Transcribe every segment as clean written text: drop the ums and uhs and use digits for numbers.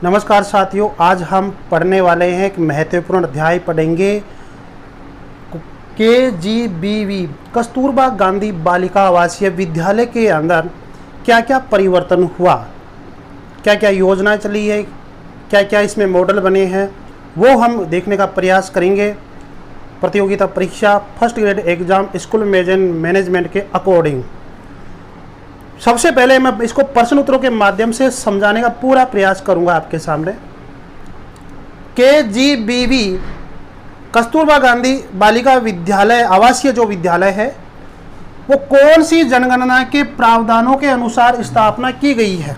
नमस्कार साथियों, आज हम पढ़ने वाले हैं एक महत्वपूर्ण अध्याय पढ़ेंगे KGBV कस्तूरबा गांधी बालिका आवासीय विद्यालय के अंदर क्या क्या परिवर्तन हुआ, क्या क्या योजना चली है, क्या क्या इसमें मॉडल बने हैं, वो हम देखने का प्रयास करेंगे। प्रतियोगिता परीक्षा first grade exam school management के अकॉर्डिंग सबसे पहले मैं इसको प्रश्न उत्तरों के माध्यम से समझाने का पूरा प्रयास करूंगा आपके सामने। KGBV कस्तूरबा गांधी बालिका विद्यालय आवासीय जो विद्यालय है वो कौन सी जनगणना के प्रावधानों के अनुसार स्थापना की गई है।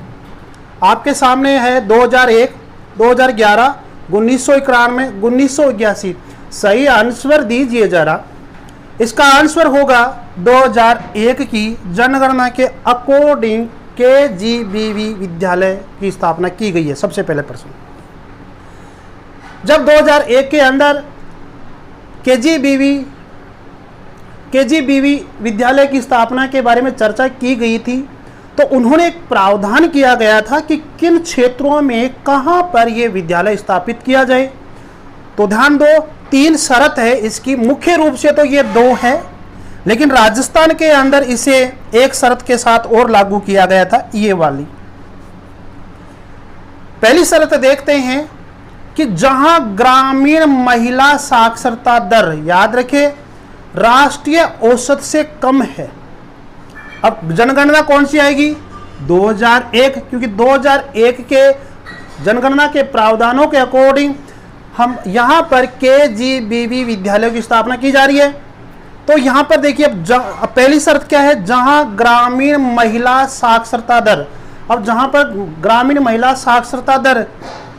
आपके सामने है 2001, 2011, 1991, 1981। सही आंसर दीजिए जरा। इसका आंसर होगा 2001 की जनगणना के अकॉर्डिंग KGBV विद्यालय की स्थापना की गई है। सबसे पहले प्रश्न, जब 2001 के अंदर KGBV विद्यालय की स्थापना के बारे में चर्चा की गई थी तो उन्होंने एक प्रावधान किया गया था कि किन क्षेत्रों में कहां पर यह विद्यालय स्थापित किया जाए। तो ध्यान दो, 3 शर्त है इसकी। मुख्य रूप से तो ये 2 है, लेकिन राजस्थान के अंदर इसे एक शर्त के साथ और लागू किया गया था, ये वाली। पहली शर्त देखते हैं कि जहां ग्रामीण महिला साक्षरता दर, याद रखें, राष्ट्रीय औसत से कम है। अब जनगणना कौन सी आएगी? 2001, क्योंकि 2001 के जनगणना के प्रावधानों के अकॉर्डिंग हम यहां पर KGBV विद्यालय की स्थापना की जा रही है। तो यहां पर देखिए, अब पहली शर्त क्या है? जहां ग्रामीण महिला साक्षरता दर। अब जहां पर ग्रामीण महिला साक्षरता दर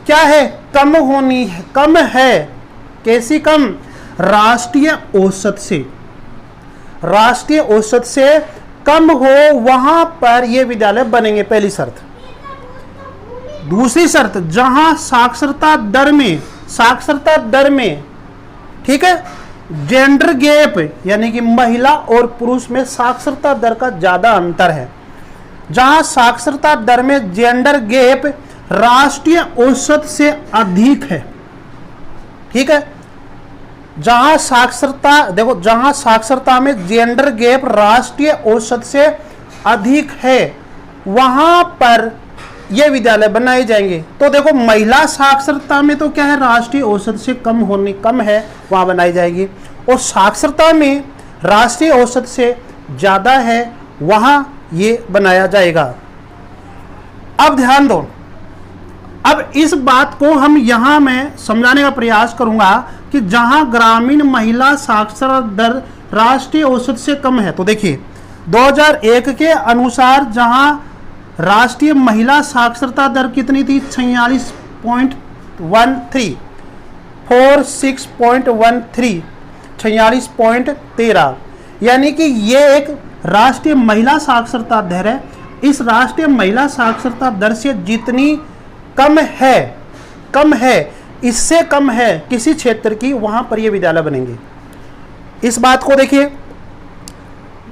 क्या है? कम होनी है। कम है, कैसी कम? राष्ट्रीय औसत से। राष्ट्रीय औसत से कम हो, वहां पर यह विद्यालय बनेंगे, पहली शर्त। दूसरी शर्त, जहां साक्षरता दर में ठीक है, जेंडर गैप, यानी कि महिला और पुरुष में साक्षरता दर का ज्यादा अंतर है। जहां साक्षरता दर में जेंडर गैप राष्ट्रीय औसत से अधिक है। ठीक है, जहां साक्षरता, देखो, जहां साक्षरता में जेंडर गैप राष्ट्रीय औसत से अधिक है, वहां पर ये विद्यालय बनाए जाएंगे। तो देखो, महिला साक्षरता में तो क्या है? राष्ट्रीय औसत से कम है, वहां बनाई जाएगी। और साक्षरता में राष्ट्रीय औसत से ज्यादा है, वहां ये बनाया जाएगा। अब ध्यान दो, अब इस बात को हम यहां मैं समझाने का प्रयास करूंगा कि जहां ग्रामीण महिला साक्षरता दर राष्ट्रीय औसत से कम है। तो देखिए, 2001 के अनुसार जहां राष्ट्रीय महिला साक्षरता दर कितनी थी? 46.13, 46.13, 46.13, यानी कि ये एक राष्ट्रीय महिला साक्षरता दर है। इस राष्ट्रीय महिला साक्षरता दर से जितनी कम है, इससे कम है किसी क्षेत्र की, वहां पर ये विद्यालय बनेंगे। इस बात को देखिए,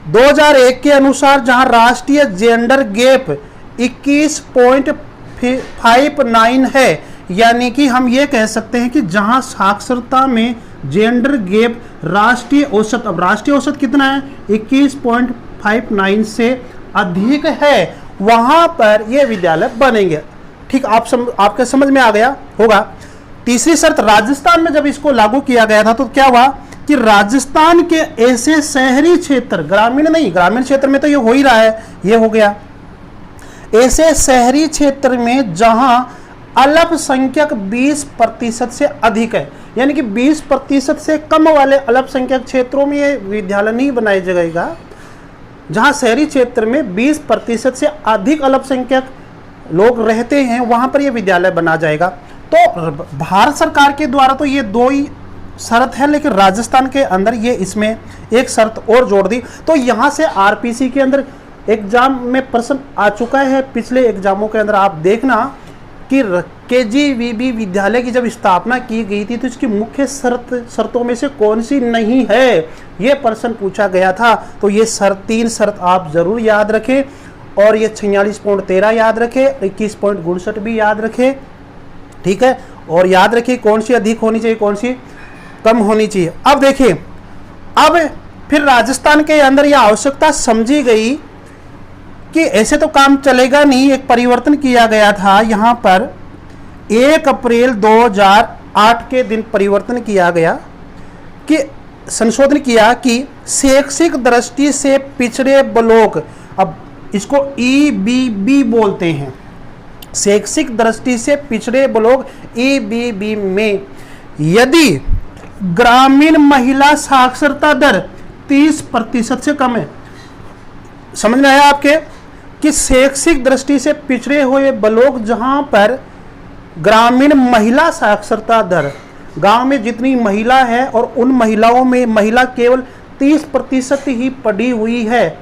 2001 के अनुसार जहां राष्ट्रीय जेंडर गैप 21.59 है, यानी कि हम ये कह सकते हैं कि जहां साक्षरता में जेंडर गैप राष्ट्रीय औसत, अब राष्ट्रीय औसत कितना है? 21.59 से अधिक है, वहां पर ये विद्यालय बनेंगे। ठीक, आपके समझ में आ गया होगा। तीसरी शर्त, राजस्थान में जब इसको लागू किया गया था तो क्या हुआ कि राजस्थान के ऐसे शहरी क्षेत्र, ग्रामीण नहीं, ग्रामीण क्षेत्र में तो ये हो ही रहा है, ये हो गया, ऐसे शहरी क्षेत्र में जहां अल्पसंख्यक 20% से अधिक है, यानी कि 20% से कम वाले अल्पसंख्यक क्षेत्रों में ये विद्यालय नहीं बनाया जाएगा। जहां शहरी क्षेत्र में 20% से अधिक अल्पसंख्यक लोग रहते हैं, वहां पर यह विद्यालय बना जाएगा। तो भारत सरकार के द्वारा तो ये 2 ही शर्त है, लेकिन राजस्थान के अंदर ये इसमें एक शर्त और जोड़ दी। तो यहां से RPC के अंदर एग्जाम में प्रश्न आ चुका है। पिछले एग्जामों के अंदर आप देखना कि KGBV विद्यालय की जब स्थापना की गई थी तो इसकी मुख्य शर्तों में से कौन सी नहीं है, ये प्रश्न पूछा गया था। तो ये 3 शर्त आप जरूर याद रखें, और ये 46.13 याद रखें, 21.59 भी याद रखें। ठीक है। और याद रखिए कौन सी अधिक होनी चाहिए, कौन सी कम होनी चाहिए। अब देखिए, अब फिर राजस्थान के अंदर यह आवश्यकता समझी गई कि ऐसे तो काम चलेगा नहीं, एक परिवर्तन किया गया था। यहाँ पर 1 अप्रैल 2008 के दिन परिवर्तन किया गया कि संशोधन किया कि शैक्षिक दृष्टि से पिछड़े ब्लॉक, अब इसको EBB बोलते हैं, शैक्षिक दृष्टि से पिछड़े ब्लॉक EBB में यदि ग्रामीण महिला साक्षरता दर 30% से कम है, समझ में आया आपके, कि शैक्षिक दृष्टि से पिछड़े हुए ब्लॉक जहां पर ग्रामीण महिला साक्षरता दर, गांव में जितनी महिला है और उन महिलाओं में महिला केवल 30% ही पढ़ी हुई है,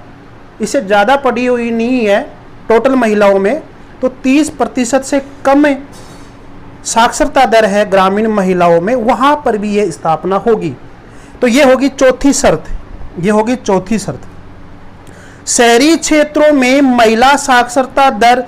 इससे ज़्यादा पढ़ी हुई नहीं है टोटल महिलाओं में, तो 30% से कम साक्षरता दर है ग्रामीण महिलाओं में, वहां पर भी ये स्थापना होगी। तो ये होगी चौथी शर्त, ये होगी चौथी शर्त। शहरी क्षेत्रों में महिला साक्षरता दर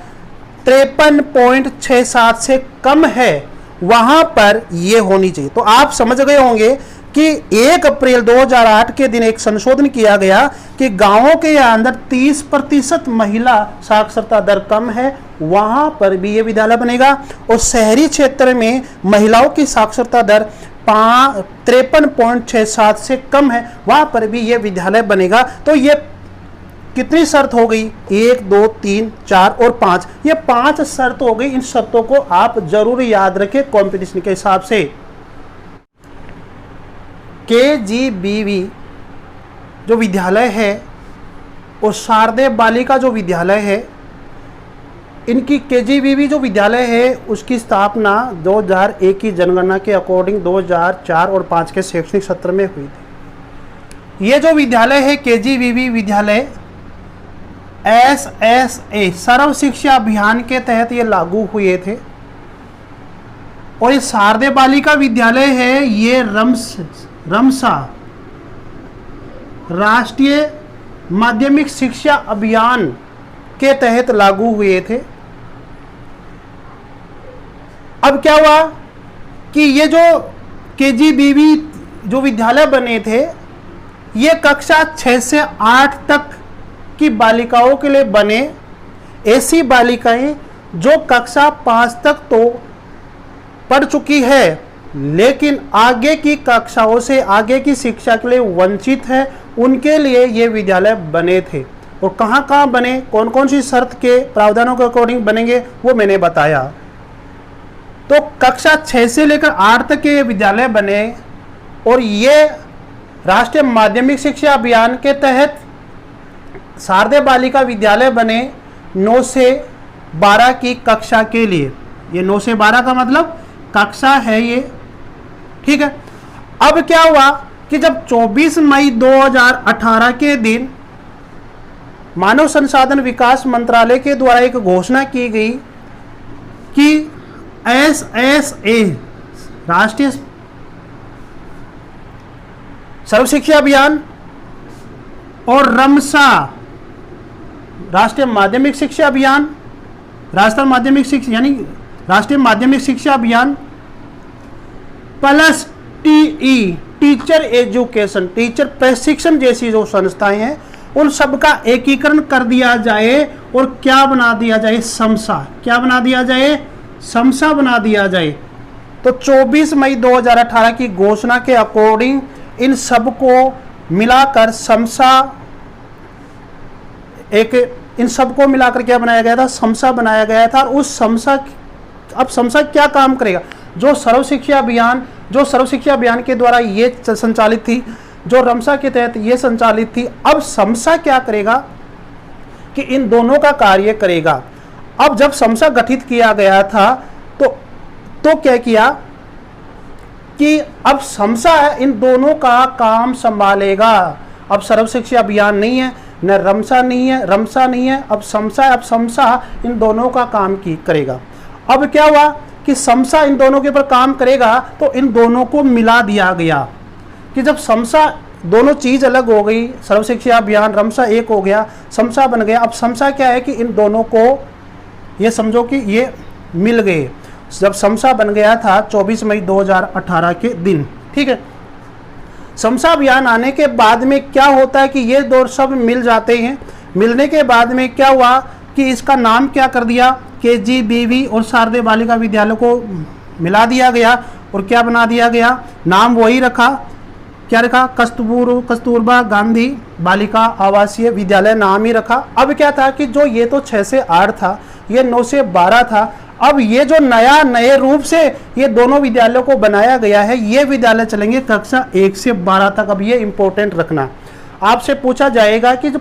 53.67 से कम है, वहां पर यह होनी चाहिए। तो आप समझ गए होंगे कि 1 अप्रैल 2008 के दिन एक संशोधन किया गया कि गांवों के अंदर 30% महिला साक्षरता दर कम है, वहां पर भी यह विद्यालय बनेगा। और शहरी क्षेत्र में महिलाओं की साक्षरता दर 53.67 से कम है, वहां पर भी यह विद्यालय बनेगा। तो ये कितनी शर्त हो गई? 1, 2, 3, 4 और 5, ये 5 शर्त हो गई। इन शर्तों को आप जरूर याद रखें कंपटीशन के हिसाब से। KGBV जो विद्यालय है और शारदे बालिका जो विद्यालय है, इनकी KGBV जो विद्यालय है उसकी स्थापना 2001 की जनगणना के अकॉर्डिंग 2004 और 5 के शैक्षणिक सत्र में हुई थी। ये जो विद्यालय है KGBV विद्यालय SSA सर्व शिक्षा अभियान के तहत ये लागू हुए थे। और ये शारदे बालिका विद्यालय है, ये रमसा राष्ट्रीय माध्यमिक शिक्षा अभियान के तहत लागू हुए थे। अब क्या हुआ कि ये जो KGBV जो विद्यालय बने थे, ये कक्षा 6 से 8 तक की बालिकाओं के लिए बने। ऐसी बालिकाएं जो कक्षा 5 तक तो पढ़ चुकी है लेकिन आगे की कक्षाओं से आगे की शिक्षा के लिए वंचित है, उनके लिए ये विद्यालय बने थे। और कहाँ कहाँ बने, कौन कौन सी शर्त के प्रावधानों के अकॉर्डिंग बनेंगे, वो मैंने बताया। तो कक्षा 6 से लेकर 8 तक के विद्यालय बने और ये राष्ट्रीय माध्यमिक शिक्षा अभियान के तहत शारदे बालिका विद्यालय बने 9 से 12 की कक्षा के लिए। ये 9 से 12 का मतलब कक्षा है ये, ठीक है। अब क्या हुआ कि जब 24 मई 2018 के दिन मानव संसाधन विकास मंत्रालय के द्वारा एक घोषणा की गई कि SSA राष्ट्रीय सर्व शिक्षा अभियान और रमसा राष्ट्रीय माध्यमिक शिक्षा अभियान, राष्ट्रीय माध्यमिक शिक्षा यानी राष्ट्रीय माध्यमिक शिक्षा अभियान plus TE teacher education, teacher प्रशिक्षण जैसी जो संस्थाएं हैं, उन सब का एकीकरण कर दिया जाए और क्या बना दिया जाए, समसा। क्या बना दिया जाए, समसा बना दिया जाए। तो 24 मई 2018 की घोषणा के अकॉर्डिंग इन सब को मिलाकर समसा, इन सबको मिलाकर क्या बनाया गया था, समसा बनाया गया था। और उस समसा, अब समसा क्या काम करेगा, जो सर्व शिक्षा अभियान के द्वारा ये संचालित थी, जो रमसा के तहत ये संचालित थी, अब समसा क्या करेगा कि इन दोनों का कार्य करेगा। अब जब समसा गठित किया गया था तो क्या किया कि अब समसा इन दोनों का काम संभालेगा। अब सर्व शिक्षा अभियान नहीं है, न रमसा नहीं है, अब समसा इन दोनों का काम करेगा। अब क्या हुआ कि समसा इन दोनों के ऊपर काम करेगा, तो इन दोनों को मिला दिया गया कि जब समसा दोनों चीज अलग हो गई, सर्व शिक्षा अभियान रमसा एक हो गया, समसा बन गया। अब समसा क्या है कि इन दोनों को ये समझो कि ये मिल गए जब समसा बन गया था 24 मई 2018 के दिन। ठीक है, समसा अभियान आने के बाद में क्या होता है कि ये दो सब मिल जाते हैं। मिलने के बाद में क्या हुआ कि इसका नाम क्या कर दिया, KGBV और शारदीय बालिका विद्यालय को मिला दिया गया और क्या बना दिया गया, नाम वही रखा, क्या रखा, कस्तूरबा गांधी बालिका आवासीय विद्यालय नाम ही रखा। अब क्या था कि जो ये तो 6 से 8 था, ये 9 से 12 था। अब ये जो नए रूप से ये दोनों विद्यालयों को बनाया गया है, ये विद्यालय चलेंगे कक्षा 1 से 12 तक। अब ये इंपॉर्टेंट रखना, आपसे पूछा जाएगा कि जो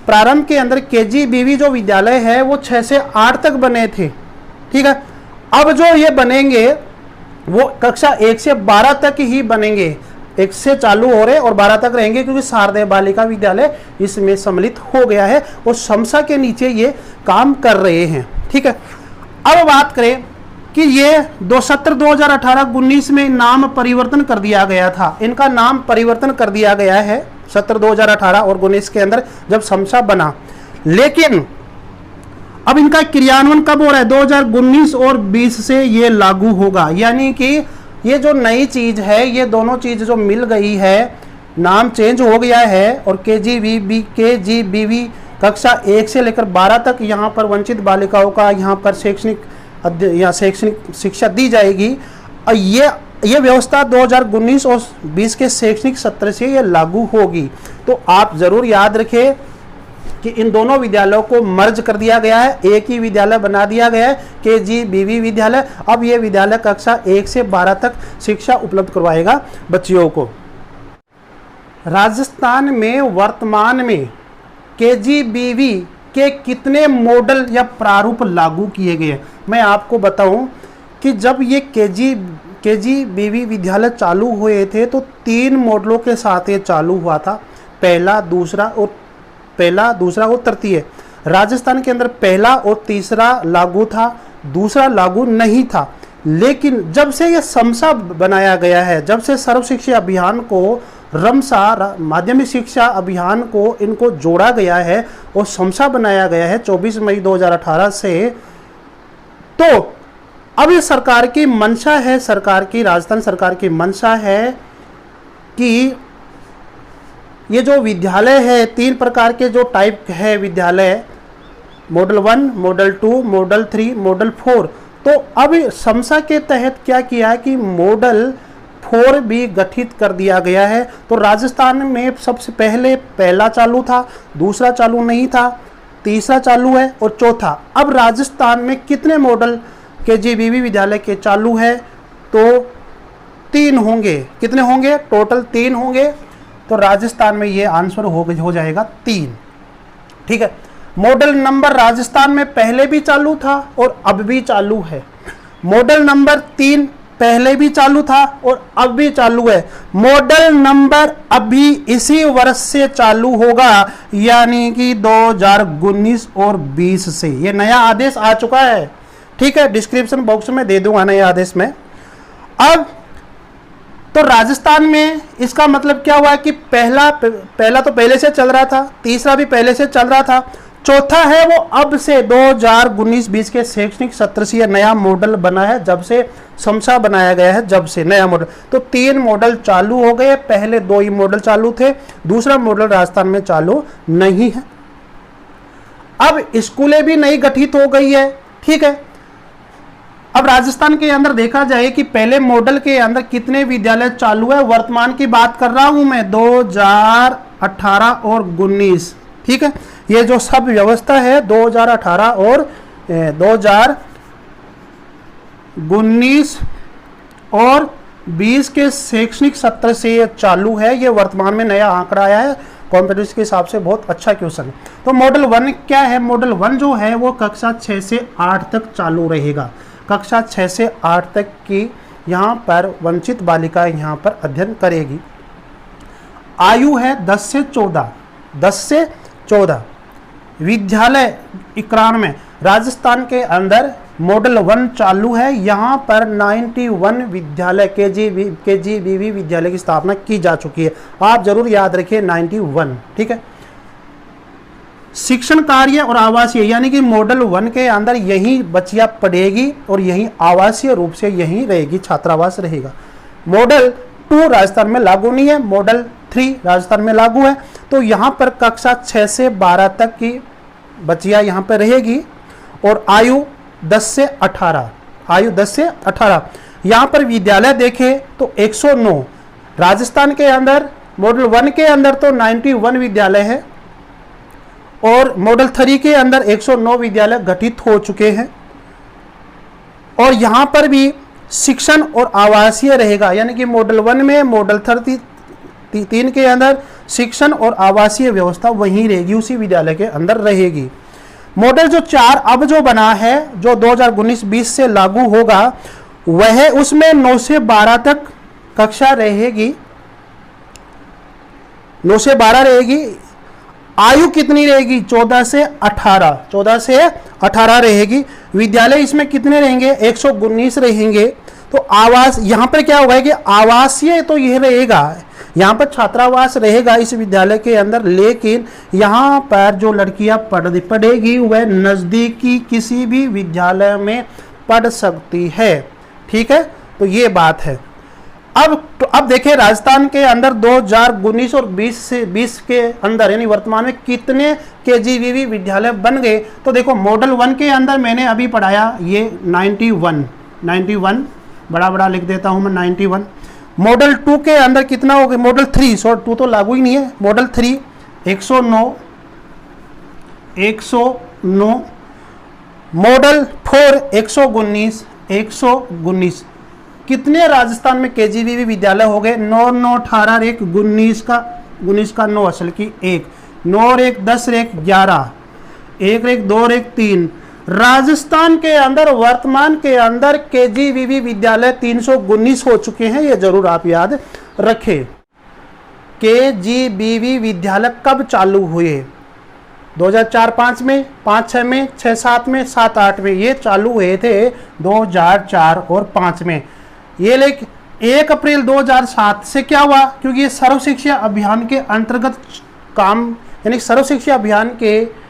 प्रारंभ के अंदर KGBV जो विद्यालय है वो 6 से 8 तक बने थे। ठीक है, अब जो ये बनेंगे वो कक्षा 1 से 12 तक ही बनेंगे। 1 से चालू हो रहे और 12 तक रहेंगे, क्योंकि शारदीय बालिका विद्यालय इसमें सम्मिलित हो गया है और समसा के नीचे ये काम कर रहे हैं। ठीक है, अब बात करें कि ये 2018-19 में नाम परिवर्तन कर दिया गया था। इनका नाम परिवर्तन कर दिया गया है 2018 और 19 के अंदर जब समसा बना। लेकिन अब इनका क्रियान्वयन कब हो रहा है, 2019 और 20 से ये लागू होगा। यानी कि ये जो नई चीज है, ये दोनों चीज जो मिल गई है, नाम चेंज हो गया है और KGBV कक्षा 1 से लेकर 12 तक यहाँ पर वंचित बालिकाओं का यहाँ पर शैक्षणिक शिक्षा दी जाएगी। और ये व्यवस्था 2019 और 20 के शैक्षणिक सत्र से ये लागू होगी। तो आप जरूर याद रखें कि इन दोनों विद्यालयों को मर्ज कर दिया गया है, एक ही विद्यालय बना दिया गया है, KGBV विद्यालय। अब ये विद्यालय कक्षा 1 से 12 तक शिक्षा उपलब्ध करवाएगा बच्चियों को। राजस्थान में वर्तमान में KGBV के कितने मॉडल या प्रारूप लागू किए गए। मैं आपको बताऊं कि जब ये KGBV विद्यालय चालू हुए थे तो 3 मॉडलों के साथ ये चालू हुआ था, पहला, दूसरा और तृतीय। राजस्थान के अंदर पहला और तीसरा लागू था, दूसरा लागू नहीं था। लेकिन जब से ये समसा बनाया गया है, जब से सर्व शिक्षा अभियान को रमसा माध्यमिक शिक्षा अभियान को इनको जोड़ा गया है और समसा बनाया गया है 24 मई 2018 से, तो अब ये सरकार की मंशा है, राजस्थान सरकार की मंशा है कि ये जो विद्यालय है, 3 प्रकार के जो टाइप है विद्यालय, मॉडल 1, मॉडल 2, मॉडल 3, मॉडल 4। तो अब समसा के तहत क्या किया है कि मॉडल 4 भी गठित कर दिया गया है। तो राजस्थान में सबसे पहले पहला चालू था, दूसरा चालू नहीं था, तीसरा चालू है और चौथा। अब राजस्थान में कितने मॉडल KGBV विद्यालय के चालू है, तो 3 होंगे। कितने होंगे, टोटल 3 होंगे। तो राजस्थान में ये आंसर हो जाएगा 3। ठीक है, मॉडल नंबर राजस्थान में पहले भी चालू था और अब भी चालू है। मॉडल नंबर 3 पहले भी चालू था और अब भी चालू है। मॉडल नंबर अभी इसी वर्ष से चालू होगा, यानी कि 2019 और 20 से। ये नया आदेश आ चुका है। ठीक है, डिस्क्रिप्शन बॉक्स में दे दूंगा नया आदेश में। अब तो राजस्थान में इसका मतलब क्या हुआ कि पहला तो पहले से चल रहा था, तीसरा भी पहले से चल रहा था, चौथा है वो अब से 2019-20 के शैक्षणिक सत्र से यह नया मॉडल बना है, जब से समसा बनाया गया है, जब से नया मॉडल। तो 3 मॉडल चालू हो गए, पहले 2 ही मॉडल चालू थे, दूसरा मॉडल राजस्थान में चालू नहीं है। अब स्कूलें भी नई गठित हो गई है। ठीक है, अब राजस्थान के अंदर देखा जाए कि पहले मॉडल के अंदर कितने विद्यालय चालू है, वर्तमान की बात कर रहा हूं मैं, 2018 और 19। ठीक है, ये जो सब व्यवस्था है 2018 और 2019 और 20 के शैक्षणिक सत्र से ये चालू है। ये वर्तमान में नया आंकड़ा आया है, कॉम्पिटिशन के हिसाब से बहुत अच्छा क्वेश्चन। तो मॉडल 1 क्या है, मॉडल 1 जो है वो कक्षा 6 से 8 तक चालू रहेगा। कक्षा 6 से 8 तक की यहाँ पर वंचित बालिकाएं यहाँ पर अध्ययन करेगी। आयु है 10 से 14। विद्यालय 91 राजस्थान के अंदर मॉडल 1 चालू है। यहाँ पर 91 विद्यालय KGBV विद्यालय की स्थापना की जा चुकी है। आप जरूर याद रखिए 91। ठीक है, शिक्षण कार्य और आवासीय, यानी कि मॉडल 1 के अंदर यही बच्चियां पढ़ेगी और यही आवासीय रूप से यही रहेगी, छात्रावास रहेगा। मॉडल 2 राजस्थान में लागू नहीं है, मॉडल 3 राजस्थान में लागू है। तो यहाँ पर कक्षा 6 से 12 तक की बच्चियां यहाँ पर रहेगी और आयु 10 से 18, आयु 10 से 18। यहाँ पर विद्यालय देखें तो 109 राजस्थान के अंदर, मॉडल 1 के अंदर तो 91 विद्यालय है और मॉडल 3 के अंदर 109 विद्यालय गठित हो चुके हैं। और यहाँ पर भी शिक्षण और आवासीय रहेगा, यानी कि मॉडल 1 में, मॉडल 3 के अंदर शिक्षण और आवासीय व्यवस्था वहीं रहेगी, उसी विद्यालय के अंदर रहेगी। मॉडल जो 4 अब जो बना है, जो 2019-20 से लागू होगा, वह उसमें 9 से 12 तक कक्षा रहेगी, 9 से 12 रहेगी। आयु कितनी रहेगी? 14 से 18, 14 से 18 रहेगी। विद्यालय इसमें कितने रहेंगे? 119 रहेंगे। तो आवास यहाँ पर क्या होगा कि आवासीय तो यह रहेगा, यहाँ पर छात्रावास रहेगा इस विद्यालय के अंदर, लेकिन यहाँ पर जो लड़कियां पढ़ेगी वह नज़दीकी किसी भी विद्यालय में पढ़ सकती है। ठीक है, तो ये बात है। अब देखिए राजस्थान के अंदर 2019 और 20 के अंदर, यानी वर्तमान में कितने केजीवीवी विद्यालय बन गए। तो देखो मॉडल 1 के अंदर मैंने अभी पढ़ाया, ये 91 बड़ा लिख देता हूं मैं, 91। मॉडल 2 के अंदर कितना हो गया? मॉडल 3, 2 तो लागू ही नहीं है। Model 3 109, model 4 119। कितने राजस्थान में केजीवीवी विद्यालय हो गए? 9 9 18 1 19 का 9 असल की 1, 9 और 1 10 और 1 11, 1 और 1 2 और 1 3। राजस्थान के अंदर वर्तमान के अंदर केजीवीवी विद्यालय 319 हो चुके हैं, ये जरूर आप याद रखें। केजीवीवी विद्यालय कब चालू हुए? 2004-5 में, 5-6 में, 6-7 में, 7-8 में, ये चालू हुए थे 2004 और 5 में। ये लेकिन 1 अप्रैल 2007 से क्या हुआ? क्योंकि ये सर्व शिक्षा अभियान के अंतर्गत काम, यानी सर्व शिक्षा अभियान के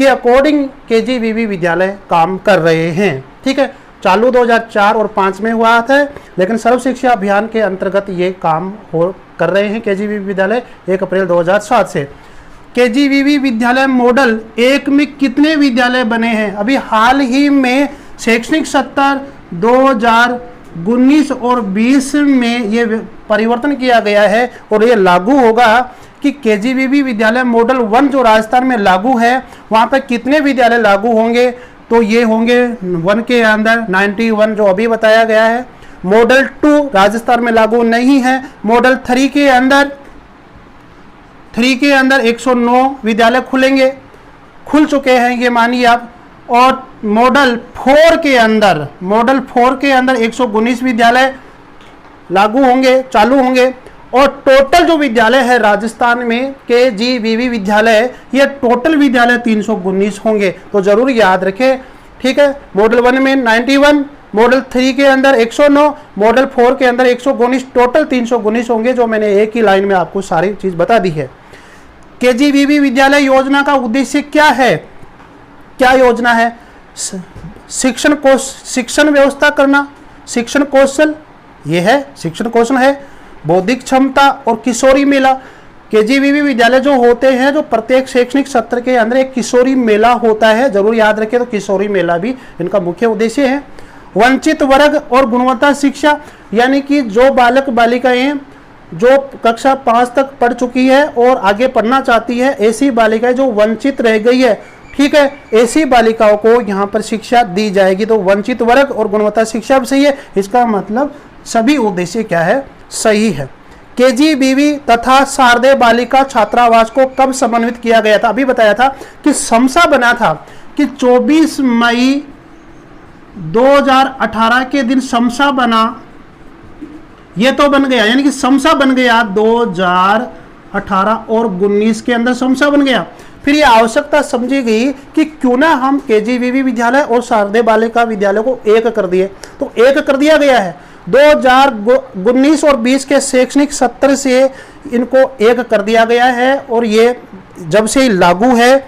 अकॉर्डिंग केजीवीवी विद्यालय काम कर रहे हैं। ठीक है, चालू 2004 और 5 में हुआ था, लेकिन सर्व शिक्षा अभियान के अंतर्गत ये काम कर रहे हैं केजीवीवी विद्यालय 1 अप्रैल 2007 से। केजीवीवी विद्यालय मॉडल 1 में कितने विद्यालय बने हैं? अभी हाल ही में शैक्षणिक सत्र 2019 और 20 में ये परिवर्तन किया गया है और ये लागू होगा कि केजीवीवी विद्यालय मॉडल 1 जो राजस्थान में लागू है, वहाँ पर कितने विद्यालय लागू होंगे? तो ये होंगे 1 के अंदर 91 जो अभी बताया गया है। मॉडल 2 राजस्थान में लागू नहीं है। मॉडल 3 के अंदर 109 विद्यालय खुल चुके हैं, ये मानिए आप। और मॉडल 4 के अंदर 119 विद्यालय लागू होंगे, चालू होंगे। और टोटल जो विद्यालय है राजस्थान में केजीवीवी विद्यालय, ये टोटल विद्यालय 319 होंगे, तो जरूर याद रखें। ठीक है, मॉडल 1 में 91, मॉडल 3 के अंदर 109, मॉडल 4 के अंदर 119, टोटल 319 होंगे, जो मैंने एक ही लाइन में आपको सारी चीज बता दी है। केजीवीवी विद्यालय योजना का उद्देश्य क्या है? क्या योजना है? शिक्षण व्यवस्था करना, शिक्षण कौशल, ये है शिक्षण कौशल है। बौद्धिक क्षमता और किशोरी मेला। केजीवीवी विद्यालय जो होते हैं, जो प्रत्येक शैक्षणिक सत्र के अंदर एक किशोरी मेला होता है, जरूर याद रखें। तो किशोरी मेला भी इनका मुख्य उद्देश्य है। वंचित वर्ग और गुणवत्ता शिक्षा, यानी कि जो बालक बालिकाएं जो कक्षा 5 तक पढ़ चुकी है और आगे पढ़ना चाहती है, ऐसी बालिकाएं जो वंचित रह गई है, ठीक है, ऐसी बालिकाओं को यहाँ पर शिक्षा दी जाएगी। तो वंचित वर्ग और गुणवत्ता शिक्षा भी सही है, इसका मतलब सभी उद्देश्य क्या है? सही है। केजीवीवी तथा शारदीय बालिका छात्रावास को कब समन्वित किया गया था? अभी बताया था कि समसा बना था कि 24 मई 2018 के दिन समसा बना, ये तो बन गया, यानी कि समसा बन गया 2018 और 19 के अंदर समसा बन गया। फिर ये आवश्यकता समझी गई कि क्यों ना हम केजीवीवी विद्यालय और शारदीय बालिका विद्यालय को एक कर दिए, तो एक कर दिया गया है। 2019 और 20 के शैक्षणिक सत्र से इनको एक कर दिया गया है और ये जब से लागू है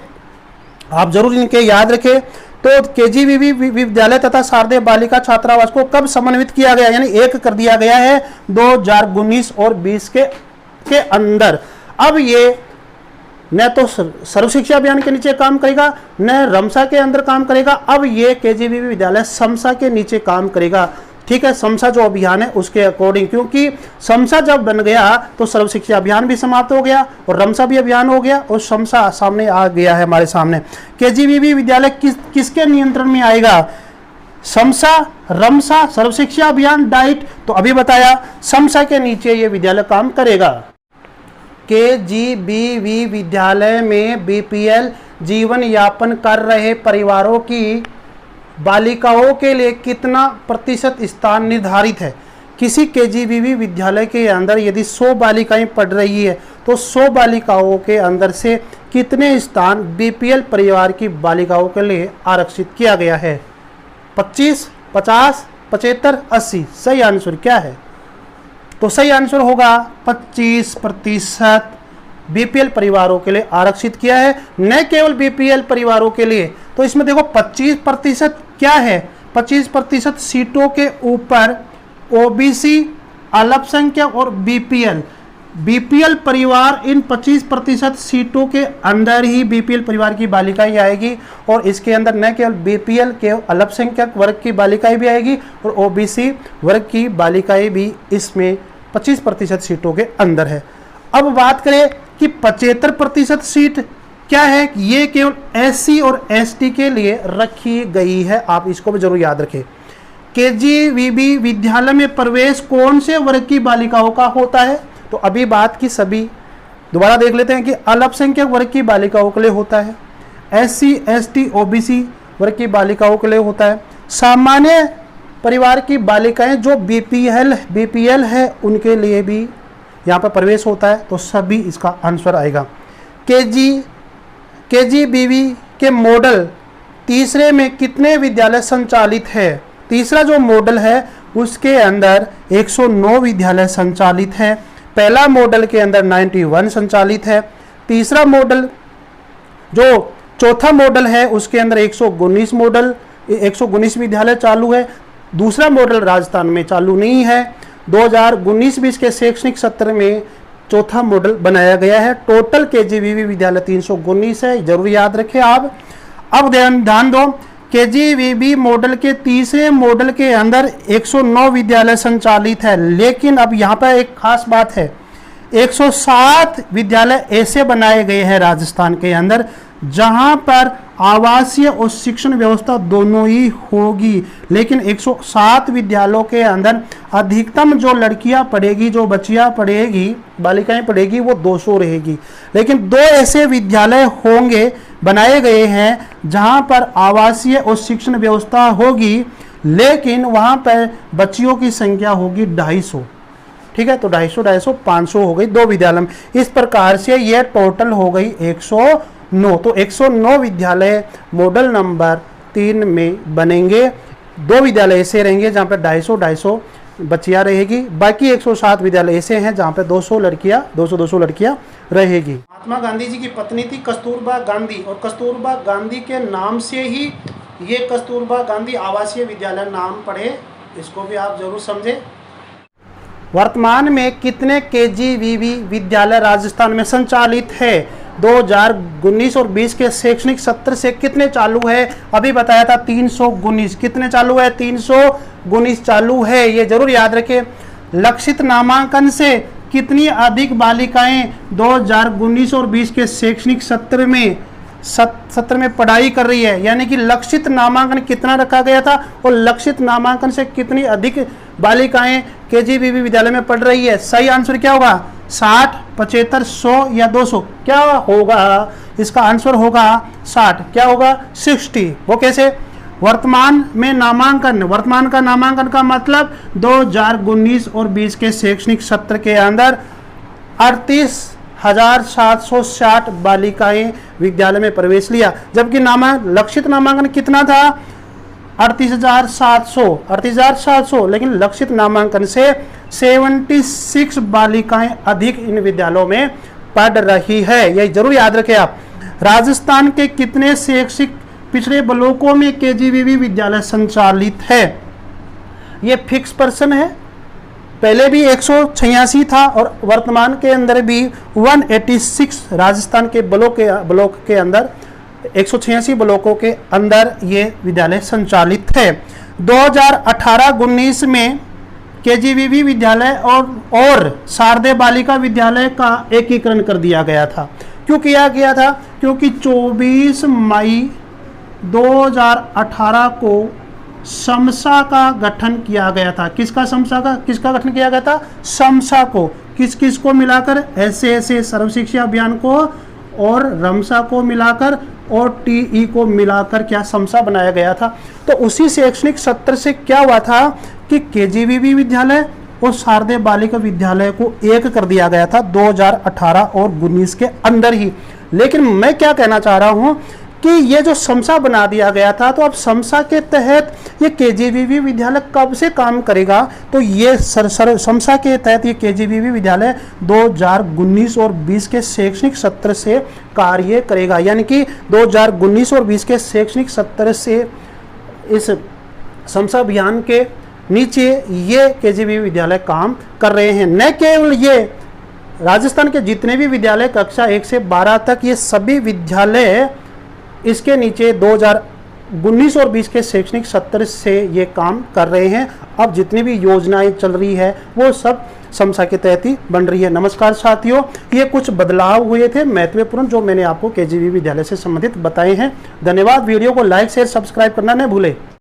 आप जरूर इनके याद रखें। तो केजीबीवी विद्यालय तथा शारदीय बालिका छात्रावास को कब समन्वित किया गया, यानी एक कर दिया गया है 2019 और 20 के अंदर। अब ये न तो सर्व शिक्षा अभियान के नीचे काम करेगा, न रमसा के अंदर काम करेगा, अब ये केजीबीवी विद्यालय समसा के नीचे काम करेगा। ठीक है, समसा जो अभियान है उसके अकॉर्डिंग, क्योंकि समसा जब बन गया तो सर्व शिक्षा अभियान भी समाप्त हो गया और रमसा भी अभियान हो गया और समसा सामने आ गया है हमारे सामने। केजीबीवी विद्यालय किसके नियंत्रण में आएगा? समसा, रमसा, सर्व शिक्षा अभियान, डाइट, तो अभी बताया समसा के नीचे ये विद्यालय काम करेगा। केजीबीवी विद्यालय में बीपीएल जीवन यापन कर रहे परिवारों की बालिकाओं के लिए कितना प्रतिशत स्थान निर्धारित है? किसी केजीबीवी विद्यालय के अंदर यदि 100 बालिकाएं पढ़ रही है तो 100 बालिकाओं के अंदर से कितने स्थान बीपीएल परिवार की बालिकाओं के लिए आरक्षित किया गया है? 25, 50, 75, 80? सही आंसर क्या है? तो सही आंसर होगा 25% बीपीएल परिवारों के लिए आरक्षित किया है, न केवल बीपीएल परिवारों के लिए। तो इसमें देखो 25% क्या है? 25% सीटों के ऊपर ओबीसी, अल्पसंख्यक और बीपीएल परिवार, इन 25% सीटों के अंदर ही बीपीएल परिवार की बालिकाएं आएगी और इसके अंदर न केवल बीपीएल के अल्पसंख्यक वर्ग की बालिकाएं भी आएगी और ओबीसी वर्ग की बालिकाएं भी इसमें 25% सीटों के अंदर है। अब बात करें कि 75% सीट क्या है? ये केवल एससी और एसटी के लिए रखी गई है, आप इसको भी जरूर याद रखें। केजीबीवी विद्यालय में प्रवेश कौन से वर्ग की बालिकाओं का होता है? तो अभी बात की सभी दोबारा देख लेते हैं कि अल्पसंख्यक वर्ग की बालिकाओं के लिए होता है, एससी, एसटी, ओबीसी वर्ग की बालिकाओं के लिए होता है, सामान्य परिवार की बालिकाएं जो बीपीएल है उनके लिए भी यहाँ पर प्रवेश होता है। तो सभी इसका आंसर आएगा। केजीबीवी के मॉडल तीसरे में कितने विद्यालय संचालित है? तीसरा जो मॉडल है उसके अंदर 109 विद्यालय संचालित है। पहला मॉडल के अंदर 91 संचालित है। तीसरा मॉडल जो चौथा मॉडल है उसके अंदर 119 विद्यालय चालू है। दूसरा मॉडल राजस्थान में चालू नहीं है। 2019-20 के शैक्षणिक सत्र में चौथा मॉडल बनाया गया है। टोटल केजीबीवी विद्यालय 319 है, जरूर याद रखें आप। अब ध्यान दो, केजीबीवी मॉडल के तीसरे मॉडल के अंदर 109 विद्यालय संचालित है, लेकिन अब यहाँ पर एक खास बात है, 107 विद्यालय ऐसे बनाए गए हैं राजस्थान के अंदर जहां पर आवासीय और शिक्षण व्यवस्था दोनों ही होगी, लेकिन 107 विद्यालयों के अंदर अधिकतम जो लड़कियां पढ़ेगी, जो बच्चियां पढ़ेगी, बालिकाएं पढ़ेगी, वो 200 रहेगी। लेकिन 2 ऐसे विद्यालय होंगे, बनाए गए हैं जहां पर आवासीय और शिक्षण व्यवस्था होगी, लेकिन वहां पर बच्चियों की संख्या होगी 250। ठीक है, तो 250, 500 हो गई 2 विद्यालय में। इस प्रकार से यह टोटल हो गई 109। तो 109 विद्यालय मॉडल नंबर 3 में बनेंगे। 2 विद्यालय ऐसे रहेंगे जहाँ पे 250 बच्चियाँ रहेगी, बाकी 107 विद्यालय ऐसे हैं जहाँ पे 200 लड़कियाँ रहेगी। महात्मा गांधी जी की पत्नी थी कस्तूरबा गांधी, और कस्तूरबा गांधी के नाम से ही ये कस्तूरबा गांधी आवासीय विद्यालय नाम पड़े, इसको भी आप जरूर समझें। वर्तमान में कितने केजीबीवी विद्यालय राजस्थान में संचालित है? 2019 और 20 के शैक्षणिक सत्र से कितने चालू है? अभी बताया था 319। कितने चालू है? 319 चालू है, ये जरूर याद रखें। लक्षित नामांकन से कितनी अधिक बालिकाएं 2019 और 20 के शैक्षणिक सत्र में पढ़ाई कर रही है, यानी कि लक्षित नामांकन कितना रखा गया था और लक्षित नामांकन से कितनी अधिक बालिकाएं केजीबीवी विद्यालय में पढ़ रही है? सही आंसर क्या होगा? 60, 75, 100 या 200? क्या होगा? इसका आंसर होगा 60। क्या होगा? 60। वो कैसे? वर्तमान का नामांकन का मतलब 2019 और 20 के शैक्षणिक सत्र के अंदर 38,760 बालिकाएं विद्यालय में प्रवेश लिया, जबकि लक्षित नामांकन कितना था? 38,700, लेकिन लक्षित नामांकन से 76 बालिकाएं अधिक इन विद्यालयों में पढ़ रही है, यही जरूर याद रखें आप। राजस्थान के कितने शैक्षिक पिछड़े ब्लॉकों में केजीबीवी विद्यालय संचालित है? ये फिक्स पर्सन है, पहले भी 186 था और वर्तमान के अंदर भी 186 राजस्थान के ब्लॉक के अंदर 186 ब्लॉकों के अंदर ये विद्यालय संचालित है। 2018-19 में केजीबीवी विद्यालय और शारदे बालिका विद्यालय का एकीकरण कर दिया गया था। क्यों किया गया था? क्योंकि 24 मई 2018 को समसा का गठन किया गया था। किसका गठन किया गया था? समसा को। किस किस को मिलाकर? ऐसे सर्व शिक्षा अभियान को और रमसा को मिलाकर और टीई को मिलाकर क्या समसा बनाया गया था। तो उसी शैक्षणिक सत्र से क्या हुआ था कि केजीबीवी विद्यालय और शारदे बालिका विद्यालय को एक कर दिया गया था 2018 और 19 के अंदर ही। लेकिन मैं क्या कहना चाह रहा हूं कि ये जो समसा बना दिया गया था, तो अब समसा के तहत ये केजीबीवी विद्यालय कब से काम करेगा? तो ये समसा के तहत ये केजीबीवी विद्यालय 2019 और 20 के शैक्षणिक सत्र से कार्य करेगा। यानी कि 2019 और 20 के शैक्षणिक सत्र से इस समसा अभियान के नीचे ये केजीबीवी विद्यालय काम कर रहे हैं। न केवल ये, राजस्थान के जितने भी विद्यालय कक्षा 1 से 12 तक, ये सभी विद्यालय इसके नीचे 2019 और 20 के शैक्षणिक सत्र से ये काम कर रहे हैं। अब जितनी भी योजनाएं चल रही है वो सब समसा के तहत ही बन रही है। नमस्कार साथियों, ये कुछ बदलाव हुए थे महत्वपूर्ण जो मैंने आपको केजीबीवी विद्यालय से संबंधित बताए हैं। धन्यवाद। वीडियो को लाइक शेयर सब्सक्राइब करना न भूलें।